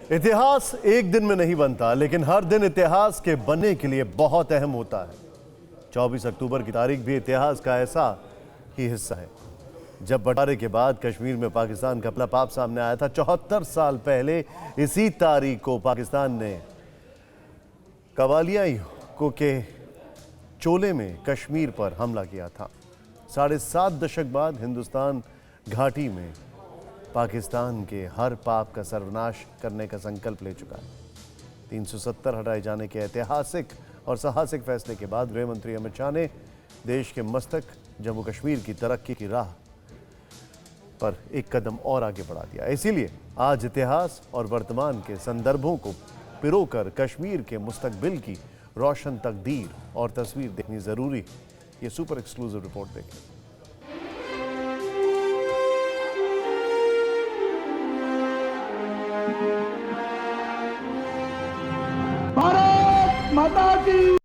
इतिहास एक दिन में नहीं बनता, लेकिन हर दिन इतिहास के बनने के लिए बहुत अहम होता है। 24 अक्टूबर की तारीख भी इतिहास का ऐसा ही हिस्सा है जब बंटवारे के बाद कश्मीर में पाकिस्तान का अपना पाप सामने आया था। 74 साल पहले इसी तारीख को पाकिस्तान ने कवालियां के चोले में कश्मीर पर हमला किया था। 7.5 दशक बाद हिंदुस्तान घाटी में पाकिस्तान के हर पाप का सर्वनाश करने का संकल्प ले चुका है। 370 हटाए जाने के ऐतिहासिक और साहसिक फैसले के बाद गृह मंत्री अमित शाह ने देश के मस्तक जम्मू कश्मीर की तरक्की की राह पर एक कदम और आगे बढ़ा दिया। इसीलिए आज इतिहास और वर्तमान के संदर्भों को पिरोकर कश्मीर के मुस्तकबिल की रोशन तकदीर और तस्वीर देखनी जरूरी है। ये सुपर एक्सक्लूसिव रिपोर्ट देखें। भारत माता की,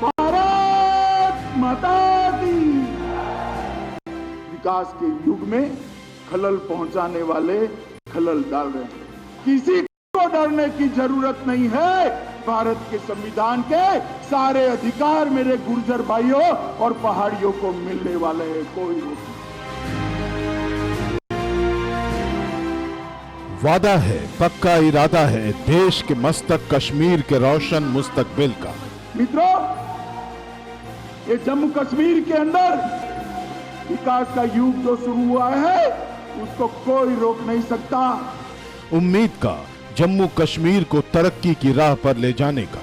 भारत माता की। विकास के युग में खलल पहुंचाने वाले खलल डाल रहे हैं। किसी को डरने की जरूरत नहीं है। भारत के संविधान के सारे अधिकार मेरे गुर्जर भाइयों और पहाड़ियों को मिलने वाले हैं। कोई रोक नहीं। वादा है, पक्का इरादा है देश के मस्तक कश्मीर के रोशन मुस्तकबिल का। मित्रों, ये जम्मू कश्मीर के अंदर विकास का युग जो शुरू हुआ है उसको कोई रोक नहीं सकता। उम्मीद का, जम्मू कश्मीर को तरक्की की राह पर ले जाने का।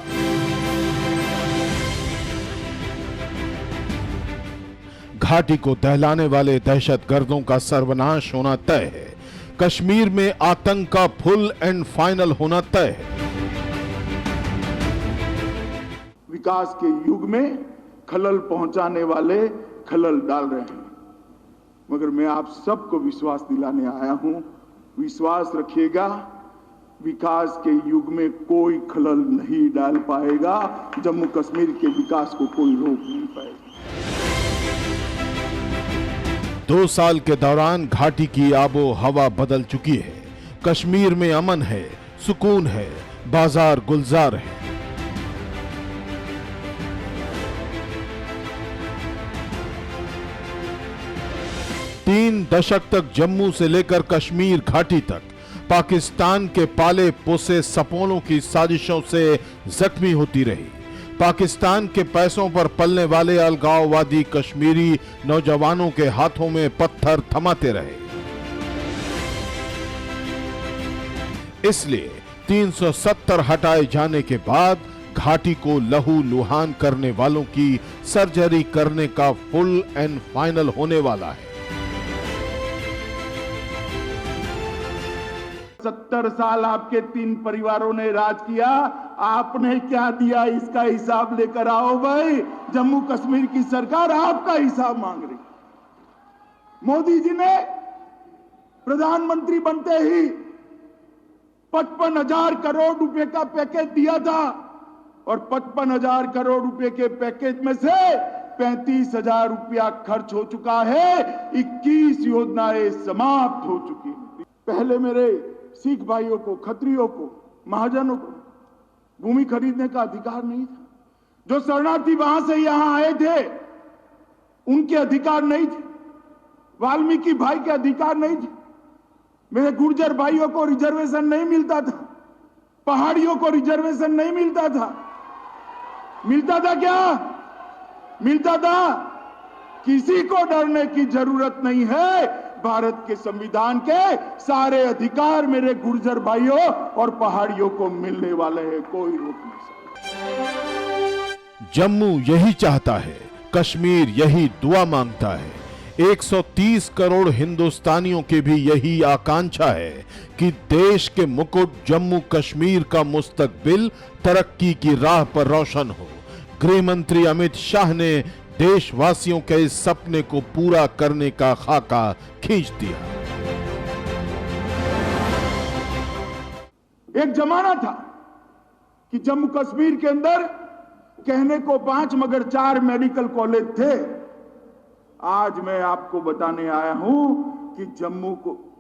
घाटी को दहलाने वाले दहशतगर्दों का सर्वनाश होना तय है। कश्मीर में आतंक का फुल एंड फाइनल होना तय है। विकास के युग में खलल पहुंचाने वाले खलल डाल रहे हैं, मगर मैं आप सबको विश्वास दिलाने आया हूं। विश्वास रखिएगा, विकास के युग में कोई खलल नहीं डाल पाएगा। जम्मू कश्मीर के विकास को कोई रोक नहीं पाएगा। 2 साल के दौरान घाटी की आबो हवा बदल चुकी है। कश्मीर में अमन है, सुकून है, बाजार गुलजार है। तीन दशक तक जम्मू से लेकर कश्मीर घाटी तक पाकिस्तान के पाले पोसे सपोलों की साजिशों से जख्मी होती रही। पाकिस्तान के पैसों पर पलने वाले अलगाववादी कश्मीरी नौजवानों के हाथों में पत्थर थमाते रहे। इसलिए 370 हटाए जाने के बाद घाटी को लहू लुहान करने वालों की सर्जरी करने का फुल एंड फाइनल होने वाला है। 70 साल आपके 3 परिवारों ने राज किया। आपने क्या दिया, इसका हिसाब लेकर आओ भाई। जम्मू कश्मीर की सरकार आपका हिसाब मांग रही। मोदी जी ने प्रधानमंत्री बनते ही 55,000 करोड़ रुपए का पैकेज दिया था और 55,000 करोड़ रुपए के पैकेज में से 35,000 रुपया खर्च हो चुका है। 21 योजनाएं समाप्त हो चुकी हैं। पहले मेरे सिख भाइयों को, खत्रियों को, महाजनों को भूमि खरीदने का अधिकार नहीं था। जो शरणार्थी वहां से यहां आए थे उनके अधिकार नहीं थे। वाल्मीकि भाई के अधिकार नहीं थे। मेरे गुर्जर भाइयों को रिजर्वेशन नहीं मिलता था। पहाड़ियों को रिजर्वेशन नहीं मिलता था। मिलता था क्या? मिलता था। किसी को डरने की जरूरत नहीं है। भारत के संविधान के सारे अधिकार मेरे गुर्जर भाइयों और पहाड़ियों को मिलने वाले हैं। कोई रोक नहीं सकता। जम्मू यही चाहता है, कश्मीर यही दुआ मांगता है। 130 करोड़ हिंदुस्तानियों की भी यही आकांक्षा है कि देश के मुकुट जम्मू कश्मीर का मुस्तकबिल तरक्की की राह पर रोशन हो। गृह मंत्री अमित शाह ने देशवासियों के इस सपने को पूरा करने का खाका खींच दिया। एक जमाना था कि जम्मू कश्मीर के अंदर कहने को 5 मगर 4 मेडिकल कॉलेज थे। आज मैं आपको बताने आया हूं कि जम्मू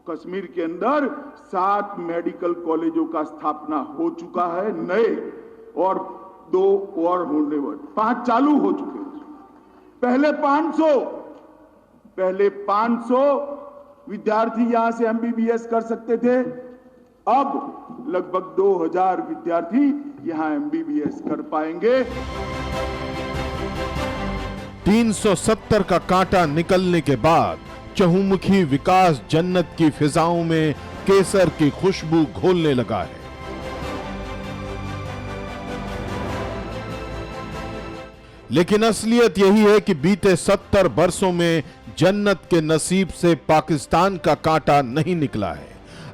कश्मीर के अंदर 7 मेडिकल कॉलेजों का स्थापना हो चुका है नए, और 2 और होने वाले, 5 चालू हो चुके हैं। पहले 500 विद्यार्थी यहां से एमबीबीएस कर सकते थे, अब लगभग 2000 विद्यार्थी यहां एमबीबीएस कर पाएंगे। 370 का कांटा निकलने के बाद चहुमुखी विकास जन्नत की फिजाओं में केसर की खुशबू घोलने लगा है। लेकिन असलियत यही है कि बीते 70 वर्षों में जन्नत के नसीब से पाकिस्तान का कांटा नहीं निकला है।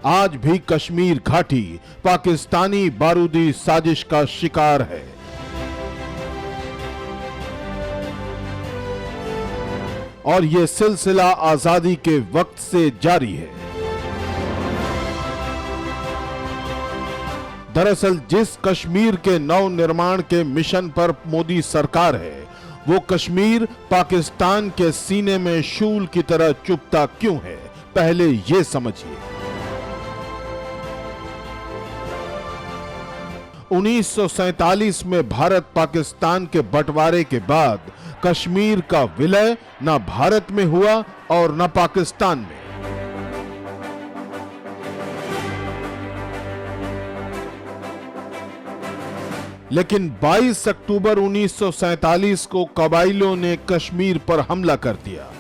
आज भी कश्मीर घाटी पाकिस्तानी बारूदी साजिश का शिकार है। और यह सिलसिला आजादी के वक्त से जारी है। दरअसल जिस कश्मीर के नव निर्माण के मिशन पर मोदी सरकार है, वो कश्मीर पाकिस्तान के सीने में शूल की तरह चुभता क्यों है, पहले ये समझिए। 1947 में भारत पाकिस्तान के बंटवारे के बाद कश्मीर का विलय न भारत में हुआ और न पाकिस्तान में। लेकिन 22 अक्टूबर 1947 को कबाइलियों ने कश्मीर पर हमला कर दिया।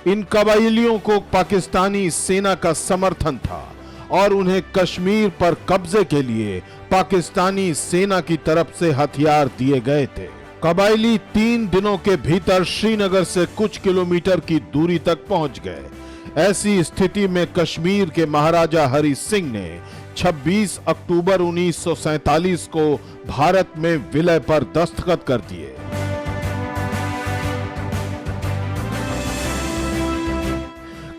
इन कबाइलियों को पाकिस्तानी सेना का समर्थन था और उन्हें कश्मीर पर कब्जे के लिए पाकिस्तानी सेना की तरफ से हथियार दिए गए थे। कबाइली 3 दिनों के भीतर श्रीनगर से कुछ किलोमीटर की दूरी तक पहुंच गए। ऐसी स्थिति में कश्मीर के महाराजा हरि सिंह ने 26 अक्टूबर 1947 को भारत में विलय पर दस्तखत कर दिए।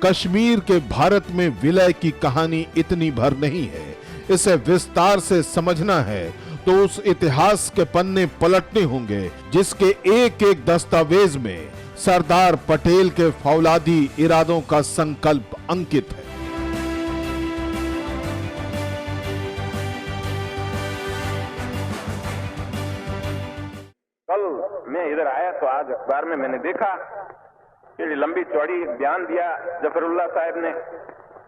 कश्मीर के भारत में विलय की कहानी इतनी भर नहीं है। इसे विस्तार से समझना है तो उस इतिहास के पन्ने पलटने होंगे जिसके एक एक दस्तावेज में सरदार पटेल के फौलादी इरादों का संकल्प अंकित है। कल मैं इधर आया तो आज अखबार में मैंने देखा कि लंबी चौड़ी बयान दिया जफरुल्लाह साहब ने,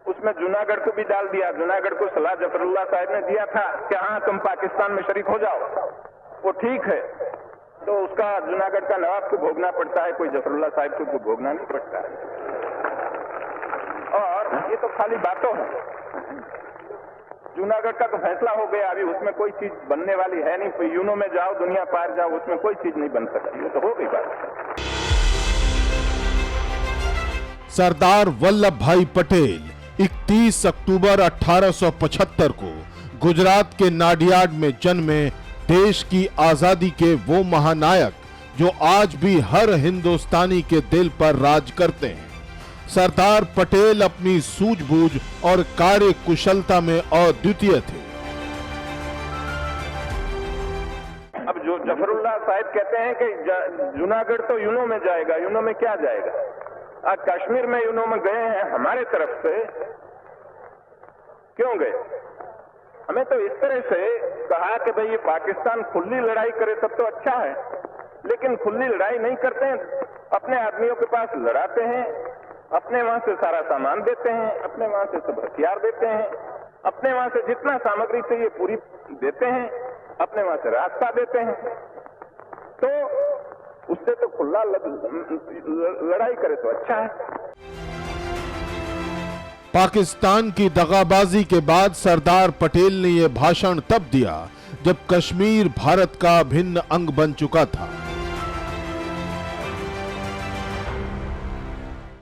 उसमें जूनागढ़ को भी डाल दिया। जूनागढ़ को सलाह जफरुल्लाह साहब ने दिया था कि हाँ तुम पाकिस्तान में शरीक हो जाओ, वो ठीक है, तो उसका जूनागढ़ का नवाब को भोगना पड़ता है, कोई जफरुल्लाह साहब को भोगना नहीं पड़ता है। और ये तो खाली बातों है। जूनागढ़ का तो फैसला हो गया, अभी उसमें कोई चीज बनने वाली है नहीं। यूनो में जाओ, दुनिया पार जाओ, उसमें कोई चीज नहीं बन सकती, तो हो गई बात। सरदार वल्लभ भाई पटेल 31 अक्टूबर 1875 को गुजरात के नाडियाड में जन्मे देश की आजादी के वो महानायक जो आज भी हर हिंदुस्तानी के दिल पर राज करते हैं। सरदार पटेल अपनी सूझबूझ और कार्य कुशलता में अद्वितीय थे। अब जो जफरुल्लाह साहब कहते हैं कि जूनागढ़ तो यूनो में जाएगा, यूनो में क्या जाएगा? आज कश्मीर में यूनो में गए हैं हमारे तरफ से, क्यों गए? हमें तो इस तरह से कहा कि भाई ये पाकिस्तान खुली लड़ाई करे तब तो अच्छा है, लेकिन खुली लड़ाई नहीं करते हैं, अपने आदमियों के पास लड़ाते हैं, अपने वहां से सारा सामान देते हैं, अपने वहां से सब हथियार देते हैं, अपने वहां से जितना सामग्री चाहिए पूरी देते हैं, अपने वहां से रास्ता देते हैं, तो उससे तो खुला लड़ाई करे तो अच्छा है। पाकिस्तान की दगाबाजी के बाद सरदार पटेल ने यह भाषण तब दिया जब कश्मीर भारत का अभिन्न अंग बन चुका था।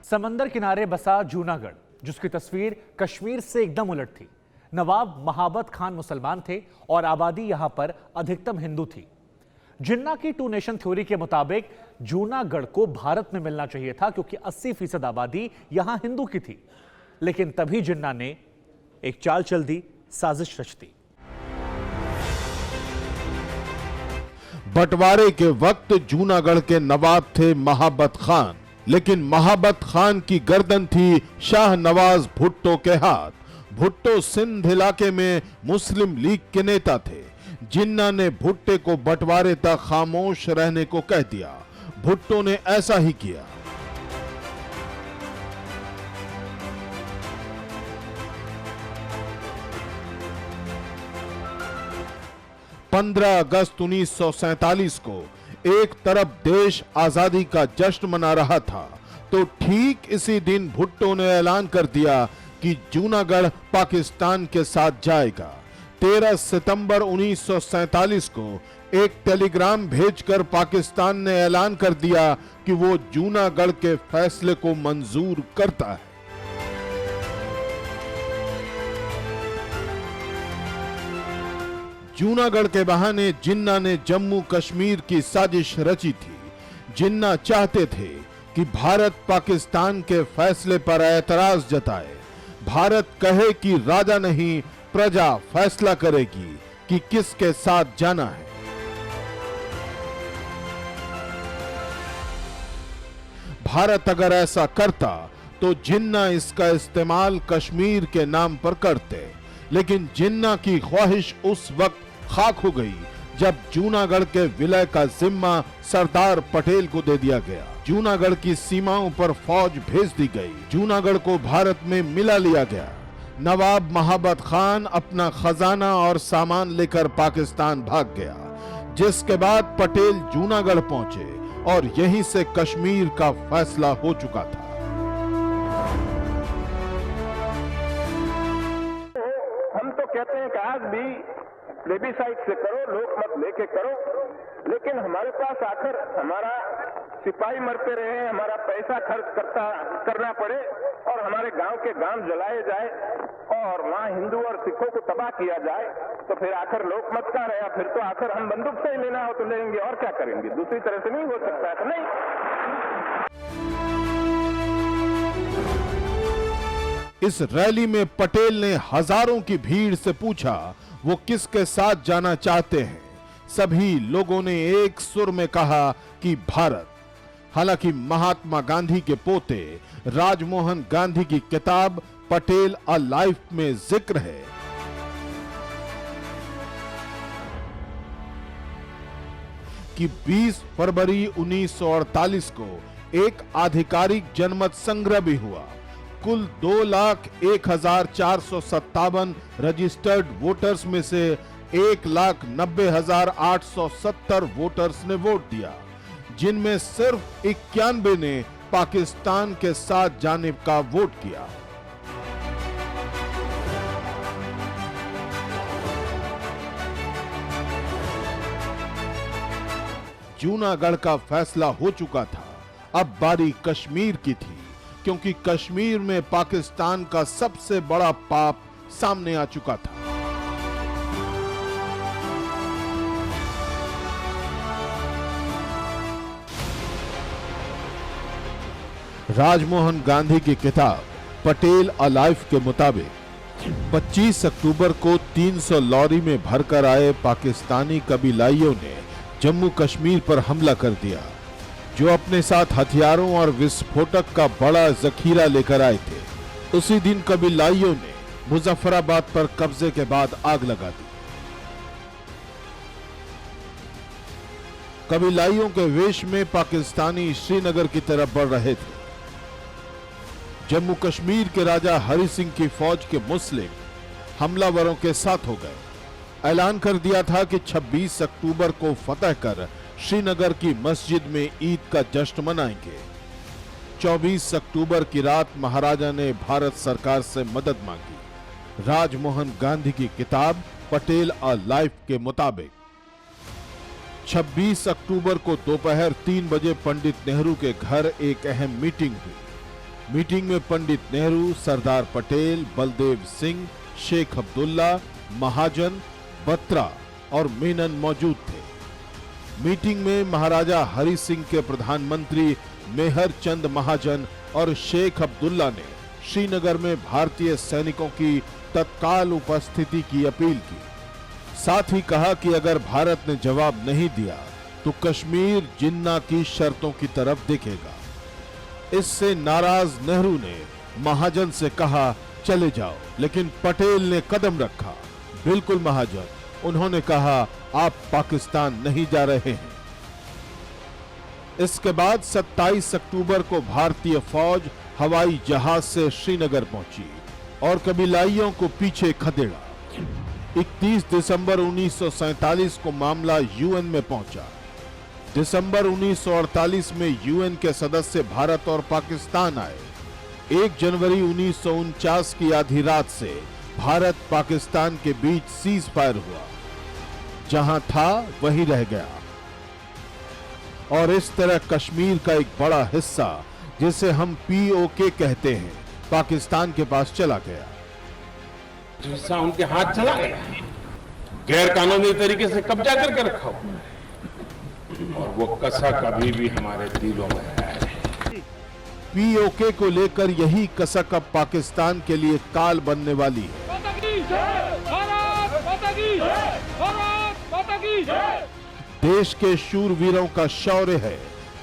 समंदर किनारे बसा जूनागढ़, जिसकी तस्वीर कश्मीर से एकदम उलट थी। नवाब महाबत खान मुसलमान थे और आबादी यहां पर अधिकतम हिंदू थी। जिन्ना की 2 नेशन थ्योरी के मुताबिक जूनागढ़ को भारत में मिलना चाहिए था क्योंकि 80% आबादी यहां हिंदू की थी। लेकिन तभी जिन्ना ने एक चाल चल दी, साजिश रच दी। बंटवारे के वक्त जूनागढ़ के नवाब थे महाबत खान, लेकिन महाबत खान की गर्दन थी शाह नवाज भुट्टो के हाथ। भुट्टो सिंध इलाके में मुस्लिम लीग के नेता थे। जिन्ना ने भुट्टे को बंटवारे तक खामोश रहने को कह दिया। भुट्टो ने ऐसा ही किया। पंद्रह अगस्त 1947 को एक तरफ देश आजादी का जश्न मना रहा था, तो ठीक इसी दिन भुट्टो ने ऐलान कर दिया कि जूनागढ़ पाकिस्तान के साथ जाएगा। 13 सितंबर 1947 को एक टेलीग्राम भेजकर पाकिस्तान ने ऐलान कर दिया कि वो जूनागढ़ के फैसले को मंजूर करता है। जूनागढ़ के बहाने जिन्ना ने जम्मू कश्मीर की साजिश रची थी। जिन्ना चाहते थे कि भारत पाकिस्तान के फैसले पर ऐतराज जताए। भारत कहे कि राजा नहीं प्रजा फैसला करेगी कि किसके साथ जाना है। भारत अगर ऐसा करता तो जिन्ना इसका इस्तेमाल कश्मीर के नाम पर करते, लेकिन जिन्ना की ख्वाहिश उस वक्त खाक हो गई जब जूनागढ़ के विलय का जिम्मा सरदार पटेल को दे दिया गया। जूनागढ़ की सीमाओं पर फौज भेज दी गई। जूनागढ़ को भारत में मिला लिया गया। नवाब महाबत खान अपना खजाना और सामान लेकर पाकिस्तान भाग गया, जिसके बाद पटेल जूनागढ़ पहुंचे और यहीं से कश्मीर का फैसला हो चुका था। हम तो कहते हैं कि आज भी प्लेबिसाइट से करो, लोकमत लेके करो, लेकिन हमारे पास आकर हमारा सिपाही मरते रहे, हमारा पैसा खर्च करना पड़े और हमारे गांव के गांव जलाए जाए और वहां हिंदू और सिखों को तबाह किया जाए, तो फिर आखिर लोकमत का रहा। फिर तो आखिर हम बंदूक से ही लेना हो तो लेंगे और क्या करेंगे, दूसरी तरह से नहीं हो सकता है। तो नहीं। इस रैली में पटेल ने हजारों की भीड़ से पूछा वो किसके साथ जाना चाहते हैं। सभी लोगों ने एक सुर में कहा कि भारत। हालांकि महात्मा गांधी के पोते राजमोहन गांधी की किताब पटेल अ लाइफ में जिक्र है कि 20 फरवरी 1948 को एक आधिकारिक जनमत संग्रह भी हुआ। कुल 2,01,457 रजिस्टर्ड वोटर्स में से 1,90,870 वोटर्स ने वोट दिया, जिनमें सिर्फ 91 ने पाकिस्तान के साथ जाने का वोट किया। जूनागढ़ का फैसला हो चुका था। अब बारी कश्मीर की थी, क्योंकि कश्मीर में पाकिस्तान का सबसे बड़ा पाप सामने आ चुका था। राजमोहन गांधी की किताब पटेल अ लाइफ के मुताबिक 25 अक्टूबर को 300 लॉरी में भरकर आए पाकिस्तानी कबीलाइयों ने जम्मू कश्मीर पर हमला कर दिया, जो अपने साथ हथियारों और विस्फोटक का बड़ा जखीरा लेकर आए थे। उसी दिन कबीलाइयों ने मुजफ्फराबाद पर कब्जे के बाद आग लगा दी। कबीलाइयों के वेश में पाकिस्तानी श्रीनगर की तरफ बढ़ रहे थे। जम्मू कश्मीर के राजा हरि सिंह की फौज के मुस्लिम हमलावरों के साथ हो गए। ऐलान कर दिया था कि 26 अक्टूबर को फतह कर श्रीनगर की मस्जिद में ईद का जश्न मनाएंगे। 24 अक्टूबर की रात महाराजा ने भारत सरकार से मदद मांगी। राजमोहन गांधी की किताब पटेल अ लाइफ के मुताबिक 26 अक्टूबर को दोपहर 3 बजे पंडित नेहरू के घर एक अहम मीटिंग हुई। मीटिंग में पंडित नेहरू, सरदार पटेल, बलदेव सिंह, शेख अब्दुल्ला, महाजन, बत्रा और मेनन मौजूद थे। मीटिंग में महाराजा हरि सिंह के प्रधानमंत्री मेहर चंद महाजन और शेख अब्दुल्ला ने श्रीनगर में भारतीय सैनिकों की तत्काल उपस्थिति की अपील की। साथ ही कहा कि अगर भारत ने जवाब नहीं दिया तो कश्मीर जिन्ना की शर्तों की तरफ देखेगा। इससे नाराज नेहरू ने महाजन से कहा चले जाओ, लेकिन पटेल ने कदम रखा। बिल्कुल महाजन, उन्होंने कहा आप पाकिस्तान नहीं जा रहे हैं। इसके बाद 27 अक्टूबर को भारतीय फौज हवाई जहाज से श्रीनगर पहुंची और कबीलाइयों को पीछे खदेड़ा। 31 दिसंबर 1947 को मामला यूएन में पहुंचा। दिसंबर 1948 में यूएन के सदस्य भारत और पाकिस्तान आए। 1 जनवरी 1949 की आधी रात से भारत पाकिस्तान के बीच सीज फायर हुआ। जहां था वहीं रह गया और इस तरह कश्मीर का एक बड़ा हिस्सा, जिसे हम पीओके कहते हैं, पाकिस्तान के पास चला गया। हिस्सा उनके हाथ चला गया, गैर कानूनी तरीके से कब्जा करके रखा हुआ है और वो कसा कभी भी हमारे दिलों में है। पीओके को लेकर यही कसक अब पाकिस्तान के लिए काल बनने वाली है। देश के शूरवीरों का शौर्य है,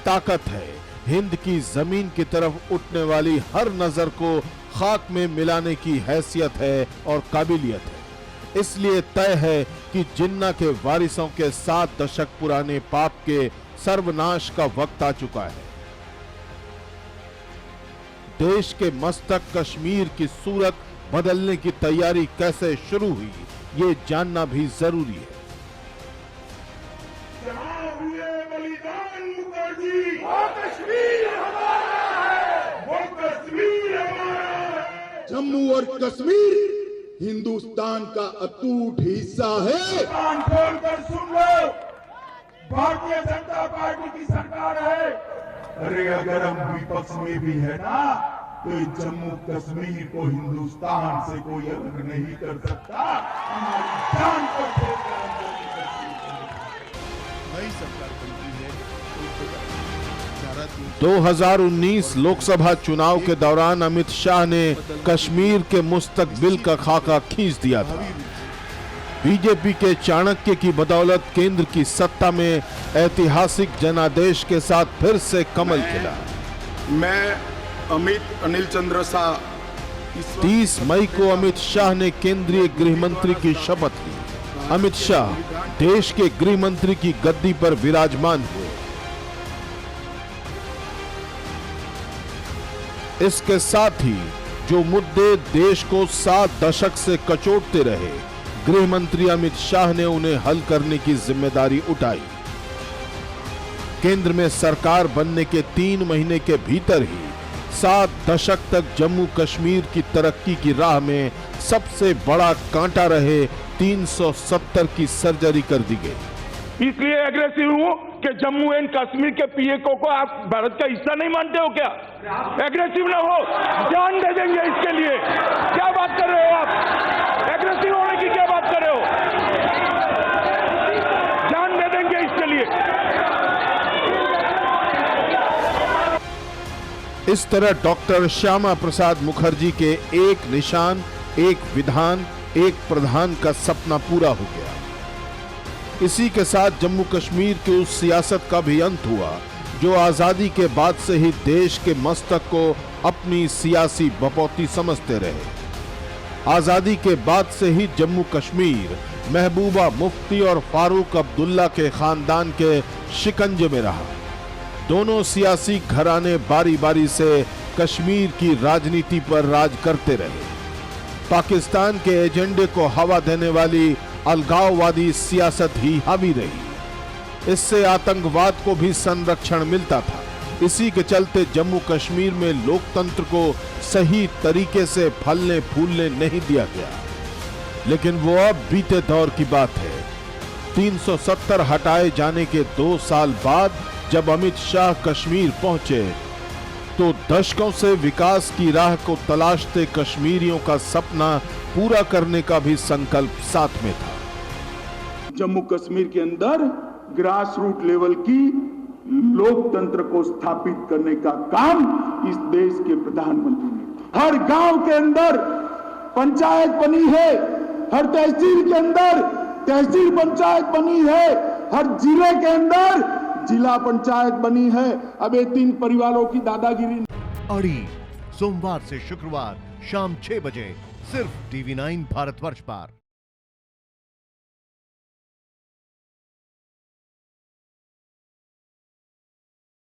ताकत है, हिंद की जमीन की तरफ उठने वाली हर नजर को खाक में मिलाने की हैसियत है और काबिलियत है। इसलिए तय है कि जिन्ना के वारिसों के 7 दशक पुराने पाप के सर्वनाश का वक्त आ चुका है। देश के मस्तक कश्मीर की सूरत बदलने की तैयारी कैसे शुरू हुई, ये जानना भी जरूरी है। जम्मू और कश्मीर हिंदुस्तान का अटूट हिस्सा है। कान खोलकर सुन लो, भारतीय जनता पार्टी की सरकार है। अरे अगर हम विपक्ष में भी है ना, तो जम्मू कश्मीर को हिंदुस्तान से कोई अलग नहीं कर सकता। हमारी जान पर नई सरकार बनती है। 2019 लोकसभा चुनाव के दौरान अमित शाह ने कश्मीर के मुस्तकबिल का खाका खींच दिया था। बीजेपी के चाणक्य की बदौलत केंद्र की सत्ता में ऐतिहासिक जनादेश के साथ फिर से कमल खिला। मैं अमित अनिल चंद्र शाह 30 मई को अमित शाह ने केंद्रीय गृह मंत्री की शपथ ली। अमित शाह देश के गृह मंत्री की गद्दी पर विराजमान हुए। इसके साथ ही जो मुद्दे देश को 7 दशक से कचोटते रहे, गृह मंत्री अमित शाह ने उन्हें हल करने की जिम्मेदारी उठाई। केंद्र में सरकार बनने के 3 महीने के भीतर ही 7 दशक तक जम्मू कश्मीर की तरक्की की राह में सबसे बड़ा कांटा रहे 370 की सर्जरी कर दी गई। इसलिए एग्रेसिव हूं कि जम्मू एंड कश्मीर के पीएको को आप भारत का हिस्सा नहीं मानते हो क्या? एग्रेसिव ना हो, जान दे देंगे इसके लिए। क्या बात कर रहे हो आप? एग्रेसिव होने की क्या बात कर रहे हो? जान दे देंगे इसके लिए। इस तरह डॉक्टर श्यामा प्रसाद मुखर्जी के एक निशान, एक विधान, एक प्रधान का सपना पूरा हो गया। इसी के साथ जम्मू कश्मीर की उस सियासत का भी अंत हुआ जो आजादी के बाद से ही देश के मस्तक को अपनी सियासी बपौती समझते रहे। आजादी के बाद से ही जम्मू कश्मीर महबूबा मुफ्ती और फारूक अब्दुल्ला के खानदान के शिकंजे में रहा। दोनों सियासी घराने बारी बारी से कश्मीर की राजनीति पर राज करते रहे। पाकिस्तान के एजेंडे को हवा देने वाली अलगाववादी सियासत ही हावी रही। इससे आतंकवाद को भी संरक्षण मिलता था। इसी के चलते जम्मू कश्मीर में लोकतंत्र को सही तरीके से फलने फूलने नहीं दिया गया। लेकिन वो अब बीते दौर की बात है। 370 हटाए जाने के 2 साल बाद जब अमित शाह कश्मीर पहुंचे तो दशकों से विकास की राह को तलाशते कश्मीरियों का सपना पूरा करने का भी संकल्प साथ में था। जम्मू कश्मीर के अंदर ग्रास रूट लेवल की लोकतंत्र को स्थापित करने का काम इस देश के प्रधानमंत्री ने। हर गांव के अंदर पंचायत बनी है, हर तहसील के अंदर तहसील पंचायत बनी है, हर जिले के अंदर जिला पंचायत बनी है। अब ये 3 परिवारों की दादागिरी अड़ी, सोमवार से शुक्रवार शाम 6 बजे सिर्फ TV9 भारतवर्ष पर।